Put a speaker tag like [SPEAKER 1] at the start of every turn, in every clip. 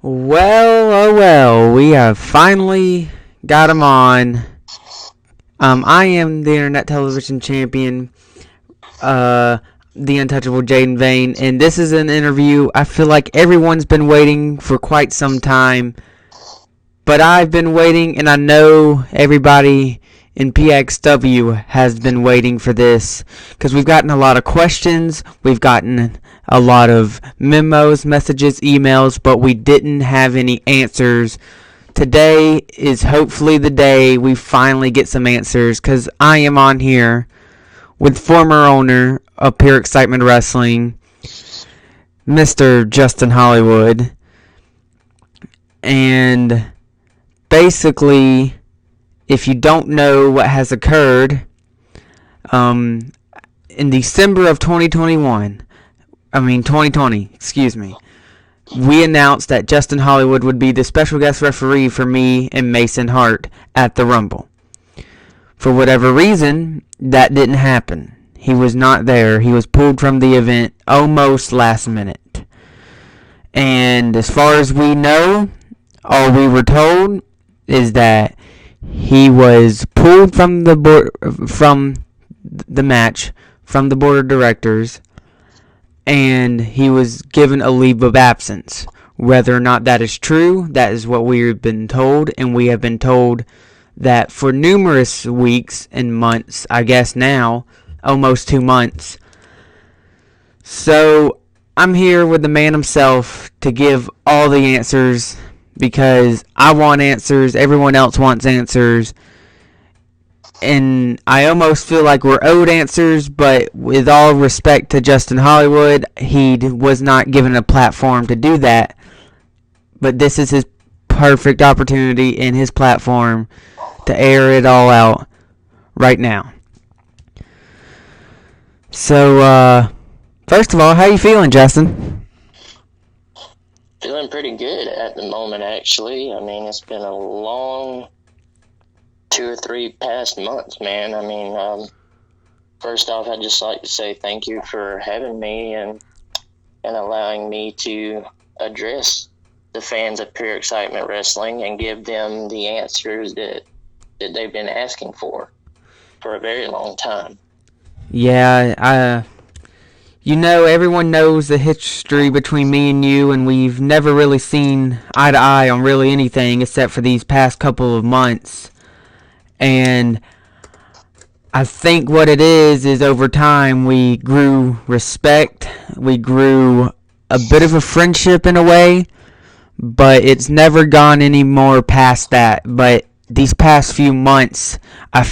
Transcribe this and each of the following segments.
[SPEAKER 1] Well, oh well, we have finally got him on. I am the Internet Television Champion, the untouchable Jaden Vane, and this is an interview I feel like everyone's been waiting for quite some time. But I've been waiting, and I know everybody in PXW has been waiting for this because we've gotten a lot of questions, we've gotten a lot of memos, messages, emails, but we didn't have any answers. Today is hopefully the day we finally get some answers because I am on here with former owner of Pure Excitement Wrestling, Mr. Justin Hollywood, and basically, if you don't know what has occurred, in December of 2020, we announced that Justin Hollywood would be the special guest referee for me and Mason Hart at the Rumble. For whatever reason, that didn't happen. He was not there. He was pulled from the event almost last minute. And as far as we know, all we were told is that he was pulled from the match from the board of directors, and he was given a leave of absence. Whether or not that is true, that is what we've been told, and we have been told that for numerous weeks and months, I guess now, almost 2 months. So I'm here with the man himself to give all the answers because I want answers, everyone else wants answers, and I almost feel like we're owed answers, but with all respect to Justin Hollywood, he was not given a platform to do that, but this is his perfect opportunity and his platform to air it all out right now. So, first of all, how you feeling, Justin?
[SPEAKER 2] Feeling pretty good at the moment, actually. I mean, it's been a long 2 or 3 past months, man. I mean, first off, I'd just like to say thank you for having me and allowing me to address the fans of Pure Excitement Wrestling and give them the answers that they've been asking for a very long time.
[SPEAKER 1] Yeah, everyone knows the history between me and you, and we've never really seen eye to eye on really anything except for these past couple of months. And I think what it is over time we grew respect, we grew a bit of a friendship in a way, but it's never gone any more past that. But these past few months, I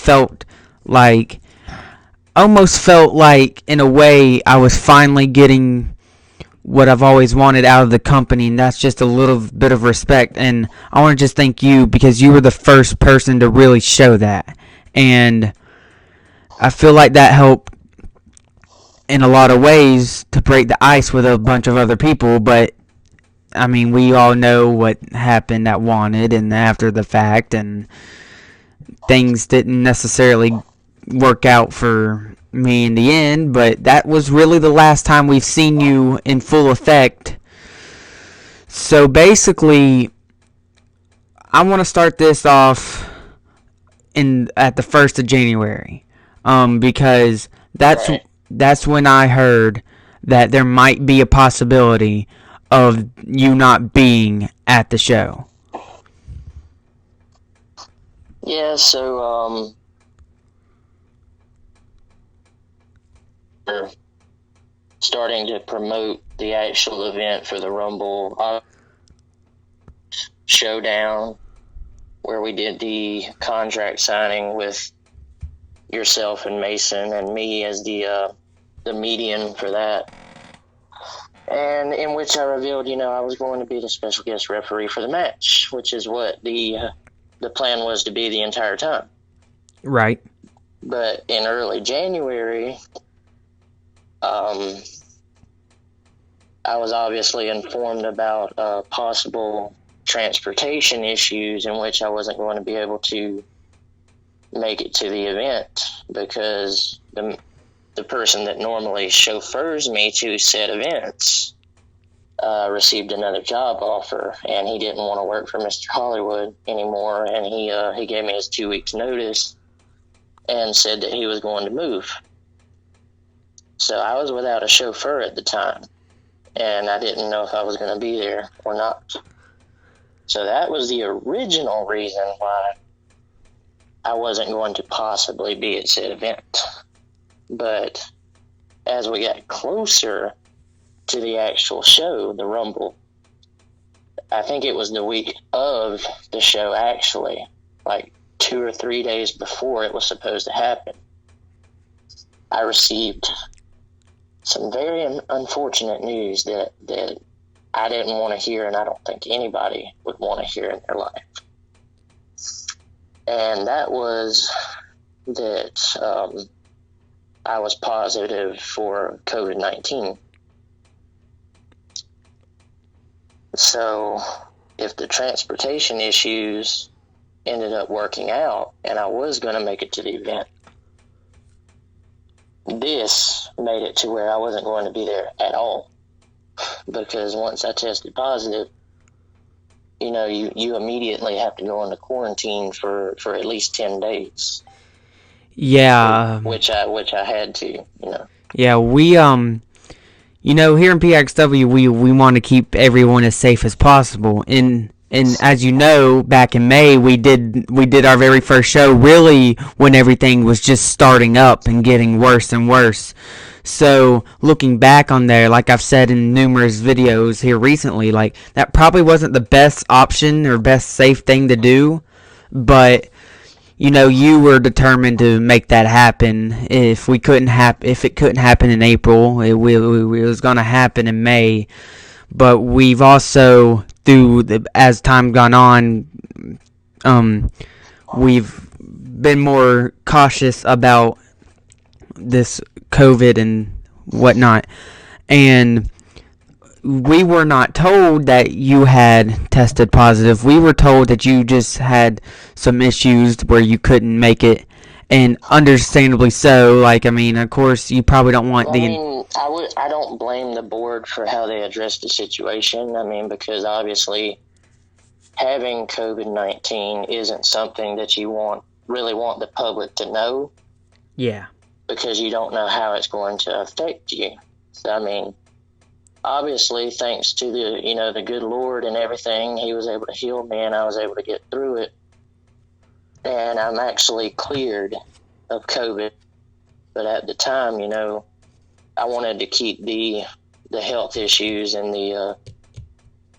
[SPEAKER 1] almost felt like, in a way, I was finally getting what I've always wanted out of the company, and that's just a little bit of respect. And I want to just thank you because you were the first person to really show that. And I feel like that helped in a lot of ways to break the ice with a bunch of other people, but I mean, we all know what happened at Wanted and after the fact, and things didn't necessarily work out for me in the end, but that was really the last time we've seen you in full effect. So basically, I want to start this off at the 1st of January, because that's when I heard that there might be a possibility of you not being at the show.
[SPEAKER 2] Yeah, so we're starting to promote the actual event for the Rumble Showdown, where we did the contract signing with yourself and Mason and me as the median for that. And in which I revealed, I was going to be the special guest referee for the match, which is what the plan was to be the entire time.
[SPEAKER 1] Right.
[SPEAKER 2] But in early January, I was obviously informed about possible transportation issues in which I wasn't going to be able to make it to the event because the person that normally chauffeurs me to said events received another job offer, and he didn't want to work for Mr. Hollywood anymore, and he gave me his 2 weeks notice and said that he was going to move. So I was without a chauffeur at the time, and I didn't know if I was going to be there or not. So that was the original reason why I wasn't going to possibly be at said event. But as we got closer to the actual show, the Rumble, I think it was the week of the show, actually, like 2 or 3 days before it was supposed to happen, I received some very unfortunate news that I didn't want to hear, and I don't think anybody would want to hear in their life. And that was that I was positive for COVID-19. So if the transportation issues ended up working out and I was going to make it to the event, this made it to where I wasn't going to be there at all. Because once I tested positive, you know, you immediately have to go into quarantine for at least 10 days.
[SPEAKER 1] Yeah.
[SPEAKER 2] Which I had to, you know.
[SPEAKER 1] Yeah, we you know, here in PXW, we want to keep everyone as safe as possible. And as you know, back in May, we did our very first show really when everything was just starting up and getting worse and worse. So looking back on there, like I've said in numerous videos here recently, like that probably wasn't the best option or best safe thing to do, but you know, you were determined to make that happen. If it couldn't happen in April, it was going to happen in May. But we've also, as time gone on, we've been more cautious about this COVID and whatnot. And we were not told that you had tested positive. We were told that you just had some issues where you couldn't make it, and understandably so. Like, I mean, of course, you probably don't want
[SPEAKER 2] I don't blame the board for how they addressed the situation. I mean, because obviously having COVID-19 isn't something that you really want the public to know.
[SPEAKER 1] Yeah. Because
[SPEAKER 2] you don't know how it's going to affect you. So, I mean, obviously, thanks to the good Lord and everything, he was able to heal me, and I was able to get through it. And I'm actually cleared of COVID. But at the time, you know, I wanted to keep the health issues and the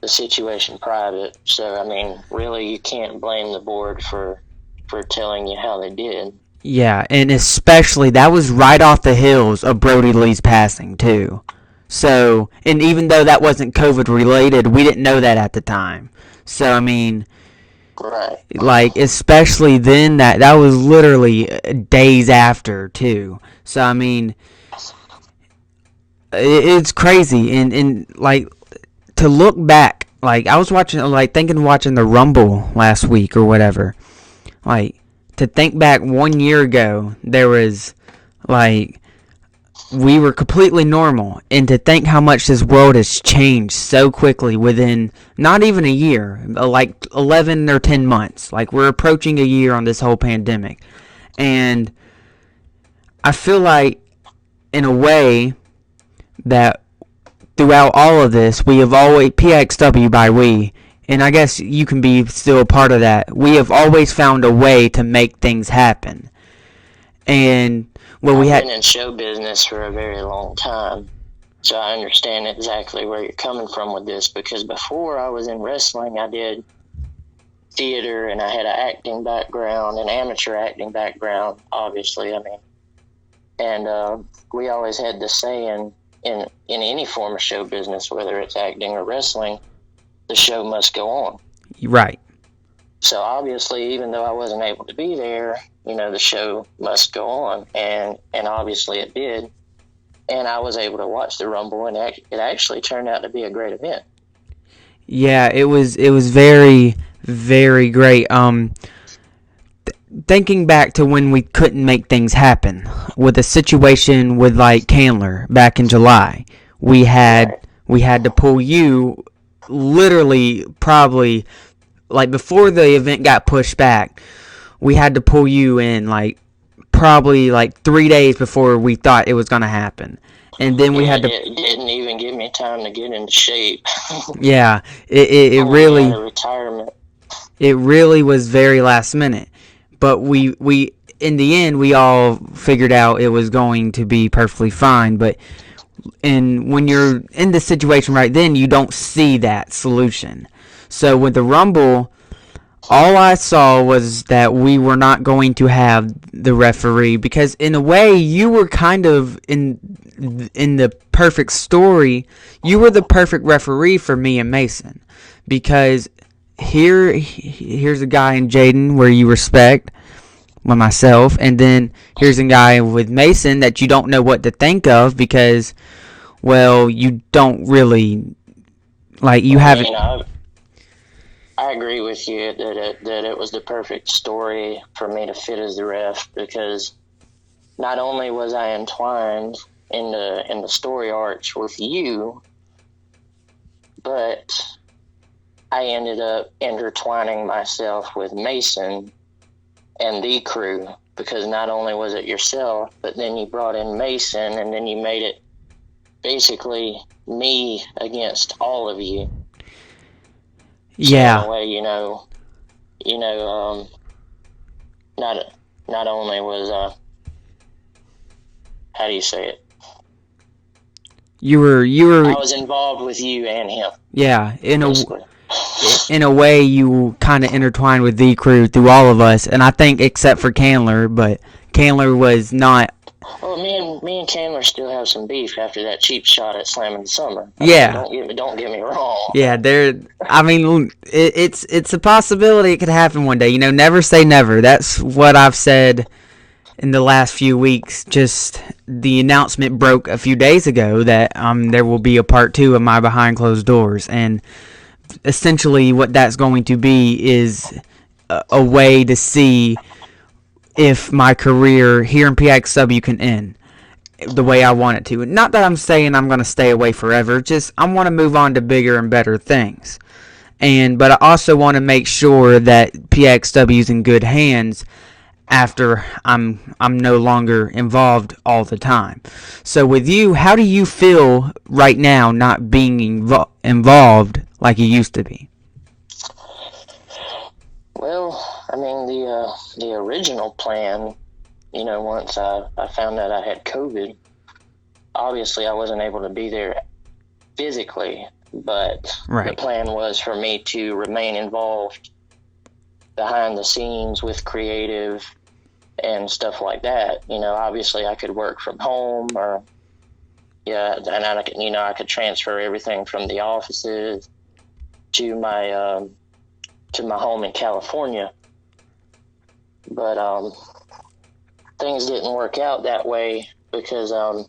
[SPEAKER 2] situation private. So, I mean, really, you can't blame the board for telling you how they did.
[SPEAKER 1] Yeah, and especially, that was right off the heels of Brody Lee's passing, too. So, and even though that wasn't COVID related, we didn't know that at the time. So, I mean,
[SPEAKER 2] right.
[SPEAKER 1] Like, especially then, that was literally days after, too. So, I mean, it's crazy. And like, to look back, like, I was watching the Rumble last week or whatever. Like, to think back 1 year ago, there was, like, we were completely normal, and to think how much this world has changed so quickly within not even a year, like 11 or 10 months. Like, we're approaching a year on this whole pandemic. And I feel like, in a way, that throughout all of this, we have always, PXW by we, and I guess you can be still a part of that, we have always found a way to make things happen. And
[SPEAKER 2] I've been in show business for a very long time, so I understand exactly where you're coming from with this, because before I was in wrestling, I did theater, and I had an acting background, an amateur acting background, obviously, I mean, and we always had the saying in any form of show business, whether it's acting or wrestling, the show must go on.
[SPEAKER 1] Right.
[SPEAKER 2] So obviously, even though I wasn't able to be there, you know, the show must go on, and obviously it did, and I was able to watch the Rumble, and it actually turned out to be a great event.
[SPEAKER 1] Yeah, it was very, very great. Thinking back to when we couldn't make things happen with the situation with like Candler back in July, we had we had to pull you literally probably like before the event got pushed back. We had to pull you in like probably like 3 days before we thought it was going to happen. And then we had to.
[SPEAKER 2] It didn't even give me time to get into shape.
[SPEAKER 1] Yeah, it
[SPEAKER 2] Pulled me
[SPEAKER 1] really.
[SPEAKER 2] out of retirement.
[SPEAKER 1] It really was very last minute. But we in the end, we all figured out it was going to be perfectly fine. But when you're in the situation right then, you don't see that solution. So with the Rumble, all I saw was that we were not going to have the referee, because in a way you were kind of in the perfect story. You were the perfect referee for me and Mason, because here's a guy in Jaden where you respect with myself, and then here's a guy with Mason that you don't know what to think of, because, well, you don't really, like, you haven't.
[SPEAKER 2] I agree with you that it was the perfect story for me to fit as the ref, because not only was I entwined in the story arch with you, but I ended up intertwining myself with Mason and the crew, because not only was it yourself, but then you brought in Mason, and then you made it basically me against all of you.
[SPEAKER 1] Yeah.
[SPEAKER 2] So in a way, not only was how do you say it?
[SPEAKER 1] You were.
[SPEAKER 2] I was involved with you and him.
[SPEAKER 1] Yeah, in a way, you kind of intertwined with the crew through all of us, and I think except for Candler, but Candler was not.
[SPEAKER 2] Well, me and Candler still have some beef after that cheap shot at Slam Summer.
[SPEAKER 1] Yeah.
[SPEAKER 2] Don't get me wrong.
[SPEAKER 1] Yeah, I mean, it's a possibility it could happen one day. Never say never. That's what I've said in the last few weeks. Just the announcement broke a few days ago that there will be a part 2 of My Behind Closed Doors, and essentially what that's going to be is a way to see if my career here in PXW can end the way I want it to. Not that I'm saying I'm going to stay away forever, just I want to move on to bigger and better things. But I also want to make sure that PXW's in good hands after I'm no longer involved all the time. So with you, how do you feel right now not being involved like you used to be?
[SPEAKER 2] Well, I mean, the original plan, once I found out I had COVID, obviously I wasn't able to be there physically, but
[SPEAKER 1] Right.
[SPEAKER 2] The plan was for me to remain involved behind the scenes with creative and stuff like that. Obviously I could work from home, or and I could transfer everything from the offices to my home in California. But things didn't work out that way, because I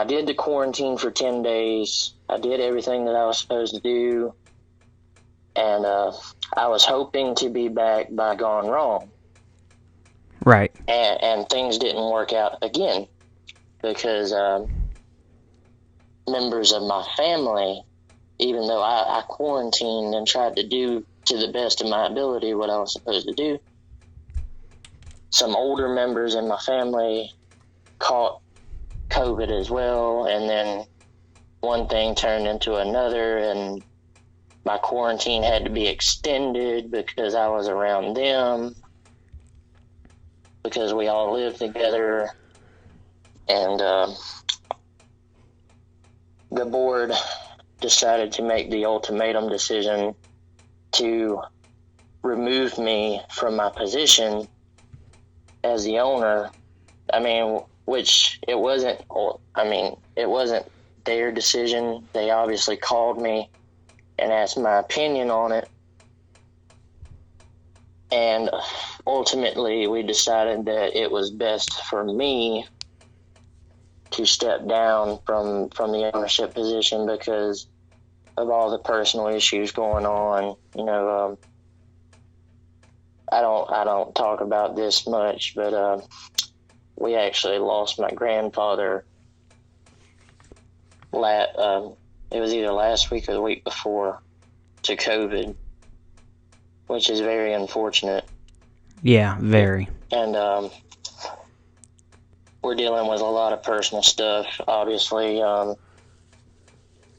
[SPEAKER 2] did the quarantine for 10 days. I did everything that I was supposed to do, and I was hoping to be back by Gone Wrong.
[SPEAKER 1] Right.
[SPEAKER 2] And things didn't work out again, because members of my family, even though I quarantined and tried to do to the best of my ability what I was supposed to do, some older members in my family caught COVID as well, and then one thing turned into another, and my quarantine had to be extended because I was around them, because we all lived together. And the board decided to make the ultimatum decision to remove me from my position as the owner. Which it wasn't their decision. They obviously called me and asked my opinion on it. And ultimately we decided that it was best for me to step down from the ownership position because of all the personal issues going on. I don't talk about this much, but we actually lost my grandfather it was either last week or the week before, to COVID, which is very unfortunate.
[SPEAKER 1] Yeah, very.
[SPEAKER 2] And we're dealing with a lot of personal stuff, obviously.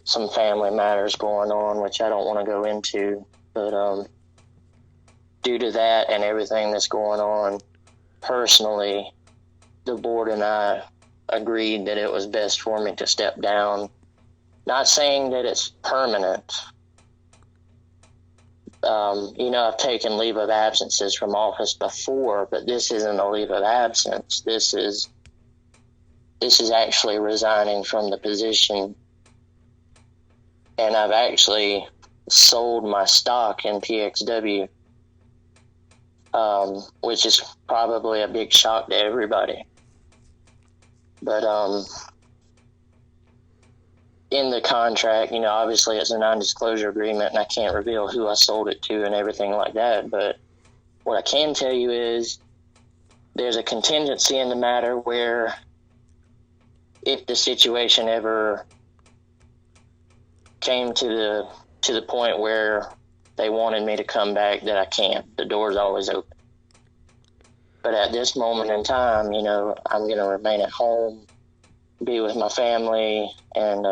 [SPEAKER 2] Some family matters going on, which I don't want to go into. But due to that and everything that's going on, personally, the board and I agreed that it was best for me to step down. Not saying that it's permanent. I've taken leave of absences from office before, but this isn't a leave of absence. This is actually resigning from the position. And I've actually sold my stock in PXW, which is probably a big shock to everybody. But in the contract, obviously it's a non-disclosure agreement, and I can't reveal who I sold it to and everything like that. But what I can tell you is there's a contingency in the matter where if the situation ever came to the point where they wanted me to come back, that I can. The door's always open. But at this moment in time, I'm going to remain at home, be with my family, and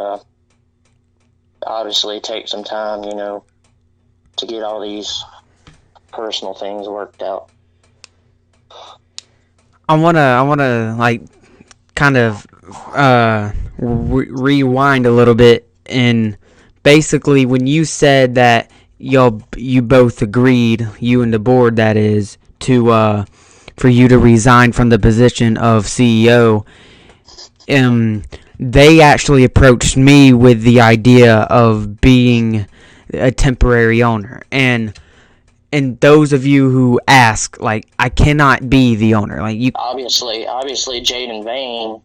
[SPEAKER 2] obviously take some time, to get all these personal things worked out.
[SPEAKER 1] I wanna like kind of rewind a little bit, and basically when you said that you both agreed, you and the board, that is, to for you to resign from the position of CEO, they actually approached me with the idea of being a temporary owner. And those of you who ask, like, I cannot be the owner. Like, you
[SPEAKER 2] obviously Jaden Vane,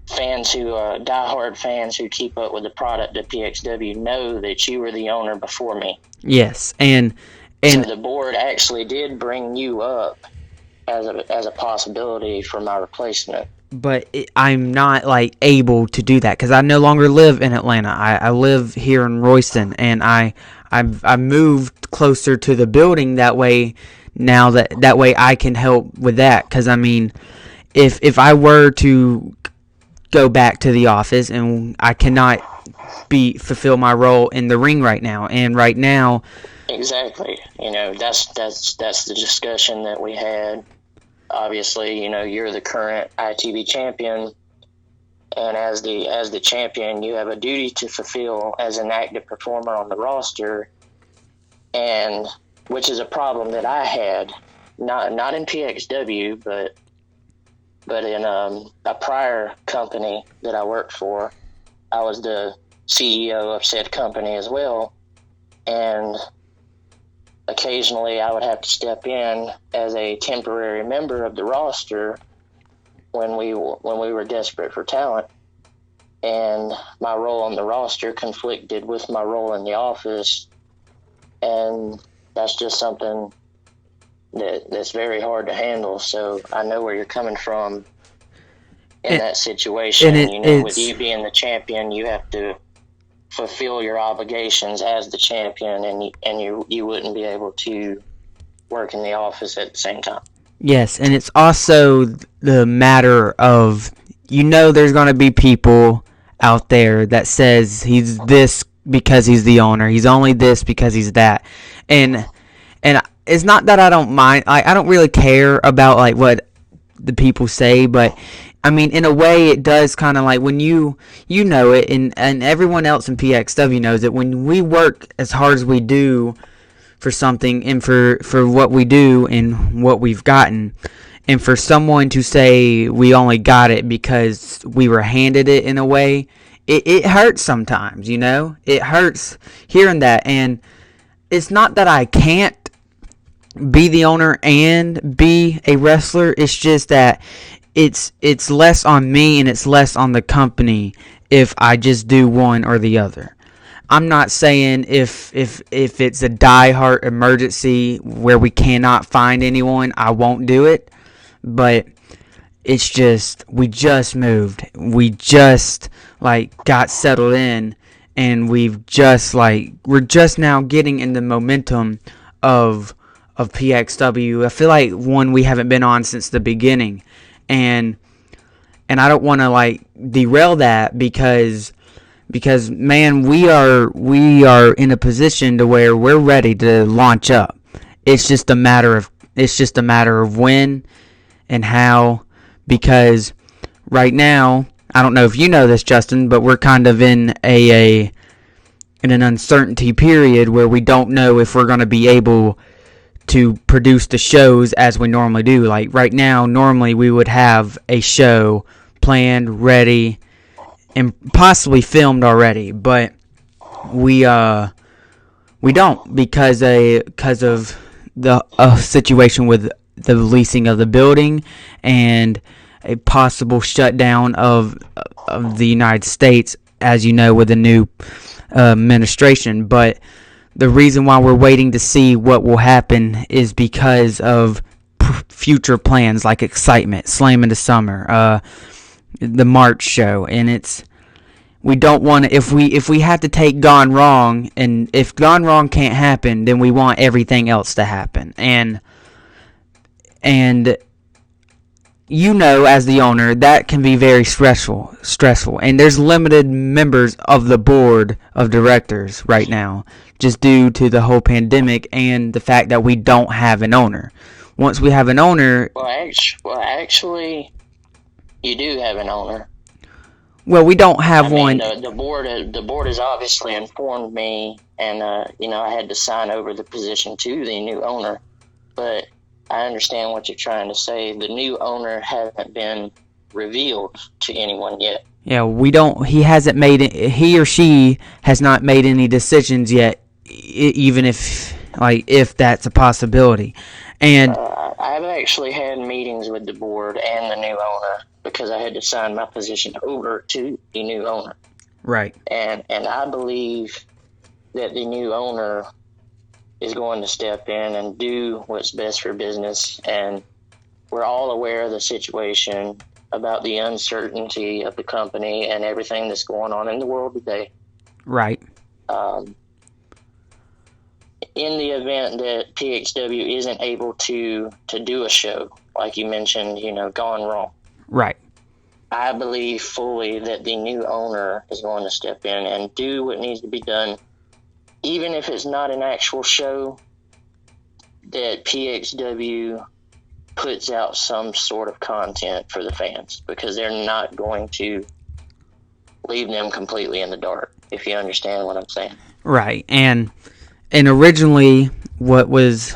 [SPEAKER 2] fans who diehard fans who keep up with the product at PXW know that you were the owner before me.
[SPEAKER 1] Yes, and
[SPEAKER 2] so the board actually did bring you up as a possibility for my replacement.
[SPEAKER 1] But I'm not like able to do that because I no longer live in Atlanta. I live here in Royston, and I moved closer to the building that way. Now that way I can help with that, because I mean, if I were to go back to the office, and I cannot fulfill my role in the ring right now, and right now,
[SPEAKER 2] exactly. That's the discussion that we had. Obviously, you're the current ITV champion, and as the champion, you have a duty to fulfill as an active performer on the roster, and which is a problem that I had, not in PXW, but in a prior company that I worked for. I was the CEO of said company as well, and occasionally I would have to step in as a temporary member of the roster when we were desperate for talent, and my role on the roster conflicted with my role in the office, and that's just something that's very hard to handle. So I know where you're coming from in that situation. With you being the champion, you have to fulfill your obligations as the champion, and you wouldn't be able to work in the office at the same time.
[SPEAKER 1] Yes, and it's also the matter of, there's going to be people out there that says he's this because he's the owner. He's only this because he's that. And it's not that I don't mind. I don't really care about like what the people say, but I mean, in a way, it does kind of like when you know it, and everyone else in PXW knows it. When we work as hard as we do for something, and for what we do and what we've gotten, and for someone to say we only got it because we were handed it, in a way, it hurts sometimes. It hurts hearing that. And it's not that I can't be the owner and be a wrestler. It's just that it's less on me and it's less on the company if I just do one or the other. I'm not saying if it's a die-hard emergency where we cannot find anyone, I won't do it. But it's just, we just moved. We just got settled in, and we're just now getting in the momentum of PXW. I feel like one we haven't been on since the beginning, and I don't want to like derail that because man, we are in a position to where we're ready to launch up. It's just a matter of when and how, because right now, I don't know if you know this, Justin, but we're kind of in an uncertainty period where we don't know if we're going to be able to produce the shows as we normally do. Like right now, normally we would have a show planned, ready, and possibly filmed already, but we don't because of the situation with the leasing of the building and a possible shutdown of the United States, as you know, with the new administration. But the reason why we're waiting to see what will happen is because of future plans like Excitement, Slam in the Summer, the March show, and we don't want to, if we have to take Gone Wrong, and if Gone Wrong can't happen, then we want everything else to happen. And you know, as the owner, that can be very stressful, and there's limited members of the board of directors right now, just due to the whole pandemic and the fact that we don't have an owner. Once we have an owner...
[SPEAKER 2] Well, actually, you do have an owner.
[SPEAKER 1] Well, we don't have one.
[SPEAKER 2] The board has obviously informed me, and I had to sign over the position to the new owner. But I understand what you're trying to say. The new owner hasn't been revealed to anyone yet.
[SPEAKER 1] Yeah, we don't. He hasn't made it. He or she has not made any decisions yet, even if that's a possibility. And
[SPEAKER 2] I've actually had meetings with the board and the new owner because I had to sign my position over to the new owner.
[SPEAKER 1] Right.
[SPEAKER 2] And I believe that the new owner is going to step in and do what's best for business. And we're all aware of the situation about the uncertainty of the company and everything that's going on in the world today.
[SPEAKER 1] Right.
[SPEAKER 2] In the event that PXW isn't able to do a show, like you mentioned, Gone Wrong.
[SPEAKER 1] Right.
[SPEAKER 2] I believe fully that the new owner is going to step in and do what needs to be done, even if it's not an actual show, that PXW puts out some sort of content for the fans, because they're not going to leave them completely in the dark, if you understand what I'm saying.
[SPEAKER 1] Right. And originally what was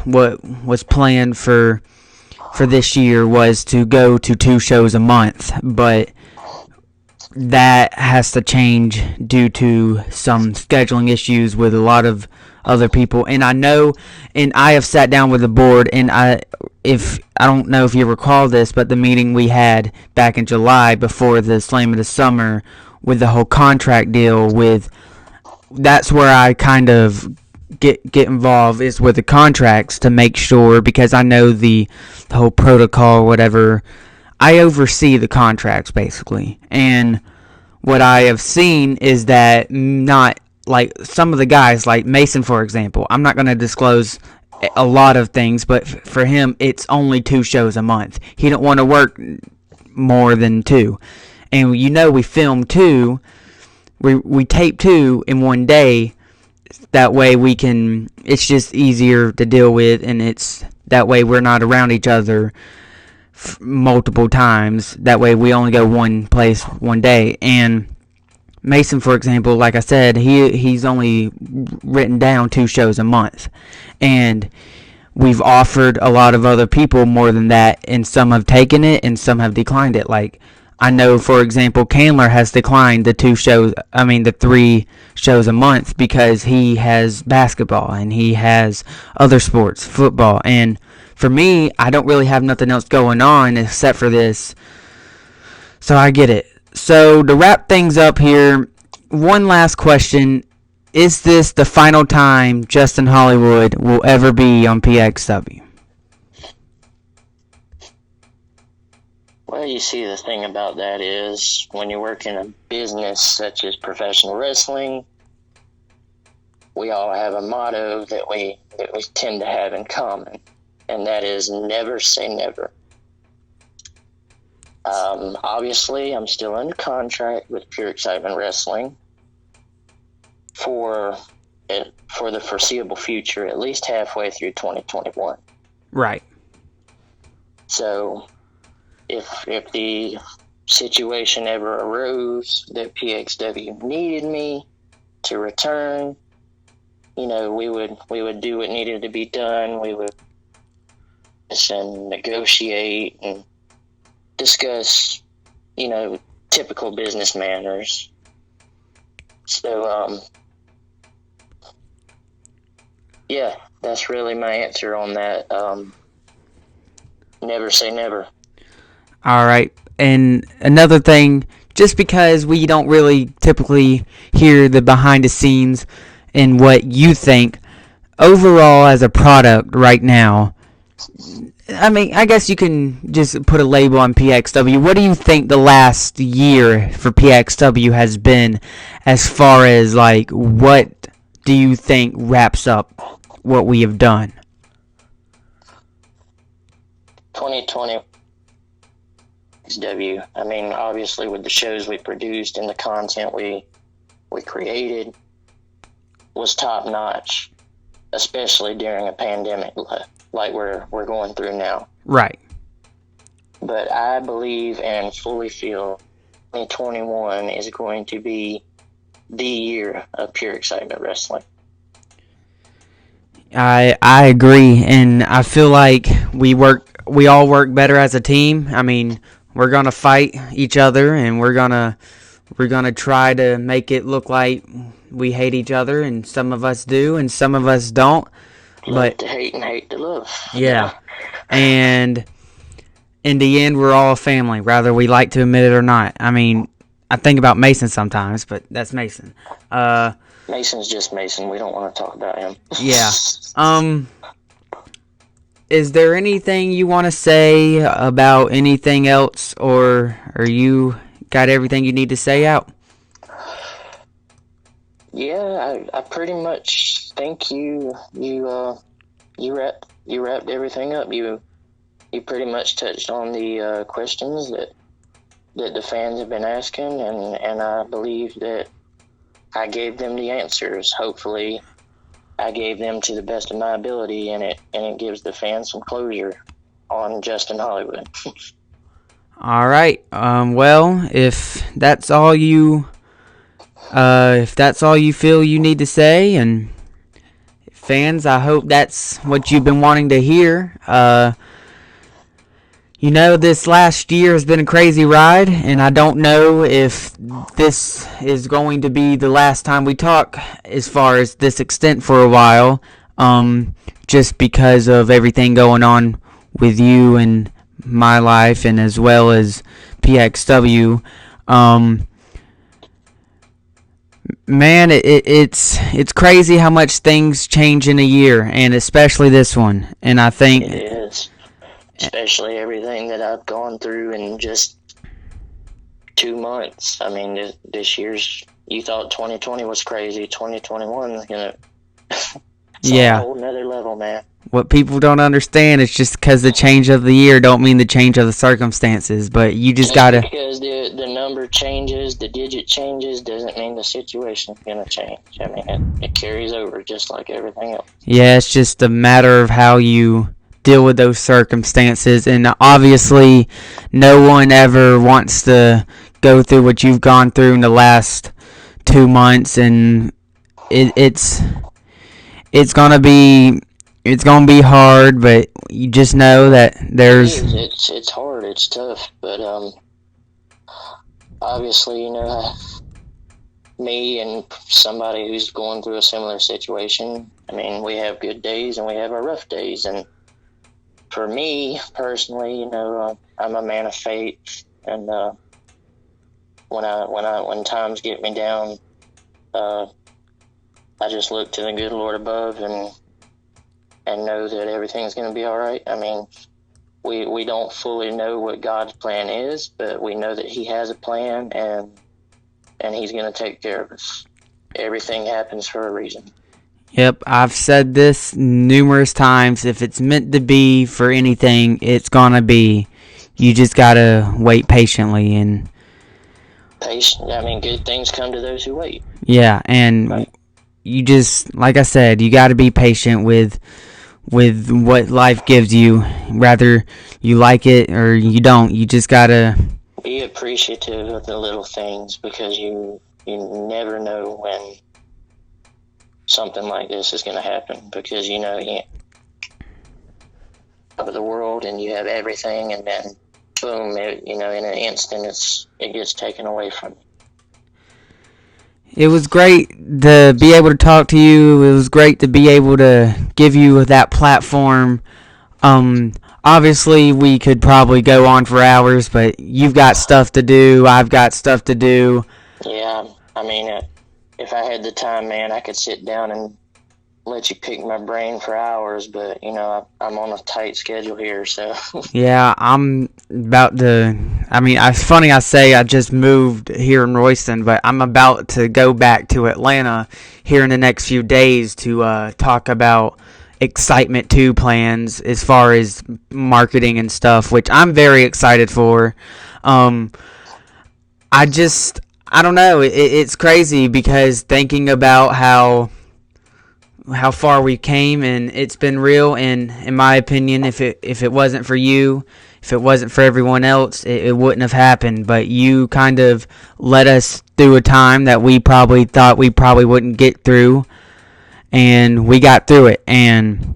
[SPEAKER 1] planned for this year was to go to 2 shows a month, but that has to change due to some scheduling issues with a lot of other people. And I know, and I have sat down with the board, and I don't know if you recall this, but the meeting we had back in July before the Slam of the Summer with the whole contract deal that's where I kind of get involved, is with the contracts, to make sure, because I know the whole protocol, whatever. I oversee the contracts basically, and what I have seen is that not like some of the guys, like Mason, for example. I'm not going to disclose a lot of things, but for him, it's only 2 shows a month. He don't want to work more than 2, and we film 2. We tape 2 in one day. That way it's just easier to deal with, and that way we're not around each other multiple times. That way we only go one place one day. And Mason, for example, like I said, he's only written down 2 shows a month, and we've offered a lot of other people more than that, and some have taken it and some have declined it. Like, I know, for example, Candler has declined the 3 shows a month, because he has basketball and he has other sports, football. And for me, I don't really have nothing else going on except for this. So I get it. So to wrap things up here, one last question. Is this the final time Justin Hollywood will ever be on PXW?
[SPEAKER 2] Well, you see, the thing about that is, when you work in a business such as professional wrestling, we all have a motto that we tend to have in common, and that is never say never. Obviously, I'm still under contract with Pure Excitement Wrestling for the foreseeable future, at least halfway through 2021.
[SPEAKER 1] Right.
[SPEAKER 2] So, if the situation ever arose that PXW needed me to return, we would do what needed to be done. We would negotiate and discuss, typical business manners. So, yeah, that's really my answer on that. Never say never.
[SPEAKER 1] All right. And another thing, just because we don't really typically hear the behind the scenes and what you think, overall as a product right now, I mean, I guess you can just put a label on PXW. What do you think the last year for PXW has been, as far as, like, what do you think wraps up what we have done?
[SPEAKER 2] 2020 PXW. I mean, obviously with the shows we produced and the content we created was top notch, especially during a pandemic like we're going through now.
[SPEAKER 1] Right.
[SPEAKER 2] But I believe and fully feel 2021 is going to be the year of Pure Excitement Wrestling.
[SPEAKER 1] I agree, and I feel like we all work better as a team. I mean, we're gonna fight each other, and we're gonna try to make it look like we hate each other, and some of us do, and some of us don't.
[SPEAKER 2] Love to hate and hate to love.
[SPEAKER 1] Yeah, and in the end, we're all a family, whether we like to admit it or not. I mean, I think about Mason sometimes, but that's Mason.
[SPEAKER 2] Mason's just Mason. We don't want to talk about him.
[SPEAKER 1] Yeah. Is there anything you want to say about anything else, or are you got everything you need to say out?
[SPEAKER 2] Yeah, I pretty much think you wrapped everything up. You pretty much touched on the questions that the fans have been asking, and I believe that I gave them the answers. Hopefully, I gave them to the best of my ability, and it gives the fans some closure on Justin Hollywood.
[SPEAKER 1] All right. Well, if that's all you feel you need to say, and fans, I hope that's what you've been wanting to hear. This last year has been a crazy ride, and I don't know if this is going to be the last time we talk as far as this extent for a while, just because of everything going on with you and my life, and as well as PXW. Man, it's crazy how much things change in a year, and especially this one. And I think
[SPEAKER 2] it is. Especially everything that I've gone through in just 2 months. I mean, this year's, you thought 2020 was crazy. 2021 is going to,
[SPEAKER 1] yeah,
[SPEAKER 2] a whole nother level, man.
[SPEAKER 1] What people don't understand is just because the change of the year don't mean the change of the circumstances, but you just gotta.
[SPEAKER 2] Because the number changes, the digit changes, doesn't mean the situation's gonna change. I mean, it carries over just like everything else.
[SPEAKER 1] Yeah, it's just a matter of how you deal with those circumstances, and obviously no one ever wants to go through what you've gone through in the last 2 months, and it's gonna be hard, but you just know that there's
[SPEAKER 2] it's hard, it's tough, but obviously, me and somebody who's going through a similar situation, I mean, we have good days and we have our rough days, and for me personally, I'm a man of faith, and when times get me down, I just look to the good Lord above and know that everything's going to be all right. I mean, we don't fully know what God's plan is, but we know that He has a plan, and He's going to take care of us. Everything happens for a reason.
[SPEAKER 1] Yep, I've said this numerous times. If it's meant to be for anything, it's gonna be. You just gotta wait patiently, and
[SPEAKER 2] Patient. I mean, good things come to those who wait.
[SPEAKER 1] yeah, and
[SPEAKER 2] Right.
[SPEAKER 1] you just, like I said, you gotta be patient with what life gives you. Whether you like it or you don't, you just gotta.
[SPEAKER 2] Be appreciative of the little things, because you never know when something like this is going to happen, because you of the world and you have everything, and then boom, in an instant it gets taken away from you.
[SPEAKER 1] It was great to be able to talk to you. It was great to be able to give you that platform. Obviously, we could probably go on for hours, but you've got stuff to do. I've got stuff to do.
[SPEAKER 2] Yeah, I mean, if I had the time, man, I could sit down and let you pick my brain for hours, but I'm on a tight schedule here, so.
[SPEAKER 1] Yeah, I'm about to. I mean, it's funny I say I just moved here in Royston, but I'm about to go back to Atlanta here in the next few days to talk about Excitement 2 plans as far as marketing and stuff, which I'm very excited for. I don't know. It's crazy because thinking about how far we came, and it's been real. And in my opinion, if it wasn't for you, if it wasn't for everyone else, it wouldn't have happened. But you kind of led us through a time that we probably thought we probably wouldn't get through, and we got through it. And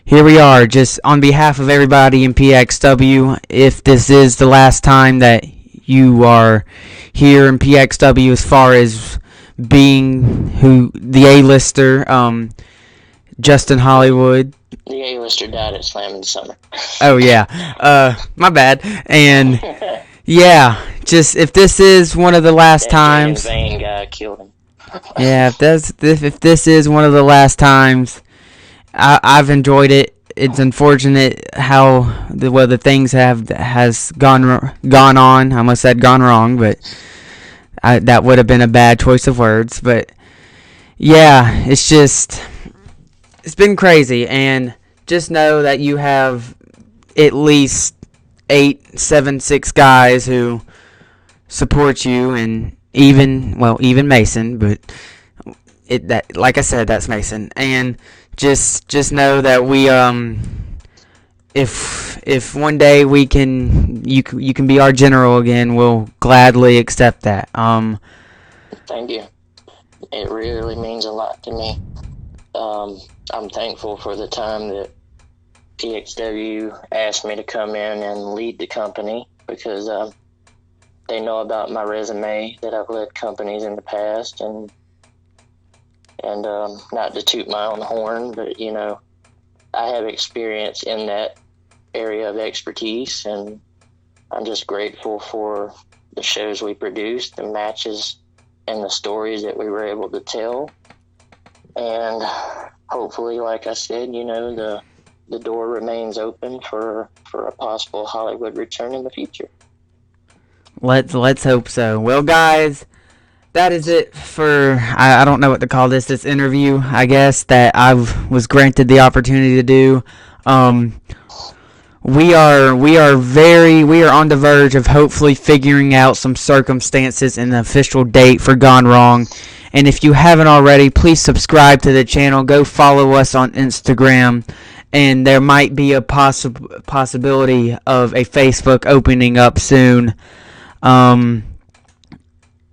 [SPEAKER 1] here we are, just on behalf of everybody in PXW. If this is the last time that you are here in PXW, as far as being the A-lister, Justin Hollywood.
[SPEAKER 2] The A-lister died at Slam in the Summer.
[SPEAKER 1] Oh yeah, my bad. And yeah, just if this is one of the last times,
[SPEAKER 2] Jaden Vane guy killed him.
[SPEAKER 1] Yeah, if this is one of the last times, I've enjoyed it. It's unfortunate how the things has gone on. I almost said gone wrong, but that would have been a bad choice of words. But yeah, it's been crazy, and just know that you have at least 8, 7, 6 guys who support you, and even Mason, but like I said, that's Mason. And just know that we if one day you can be our general again, we'll gladly accept that.
[SPEAKER 2] Thank you. It really means a lot to me. I'm thankful for the time that PXW asked me to come in and lead the company, because they know about my resume, that I've led companies in the past, and not to toot my own horn, but I have experience in that area of expertise, and I'm just grateful for the shows we produced, the matches, and the stories that we were able to tell. And hopefully, like I said, the door remains open for a possible Hollywood return in the future.
[SPEAKER 1] Let's hope so. Well, guys, that is it for, I don't know what to call this interview, I guess, that I was granted the opportunity to do. We are on the verge of hopefully figuring out some circumstances and the official date for Gone Wrong. And if you haven't already, please subscribe to the channel. Go follow us on Instagram. And there might be a possibility of a Facebook opening up soon.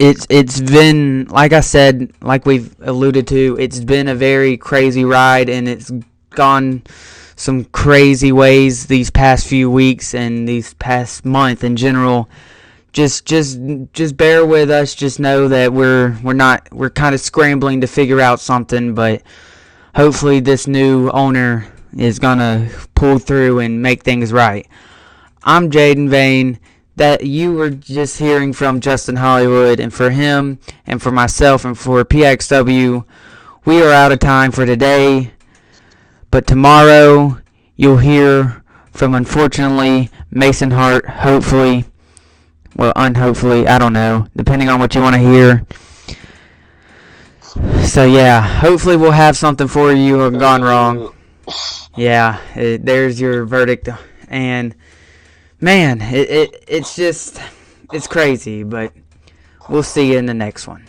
[SPEAKER 1] It's been, like I said, like we've alluded to, it's been a very crazy ride, and it's gone some crazy ways these past few weeks and these past month in general. Just bear with us. Just know that we're kind of scrambling to figure out something, but hopefully this new owner is gonna pull through and make things right. I'm Jaden Vane. That you were just hearing from Justin Hollywood, and for him and for myself and for PXW, we are out of time for today. But tomorrow you'll hear from, unfortunately, Mason Hart, hopefully, well, unhopefully, I don't know, depending on what you want to hear. So yeah, hopefully we'll have something for you on Gone Wrong. Yeah, there's your verdict, and man, it's just it's crazy, but we'll see you in the next one.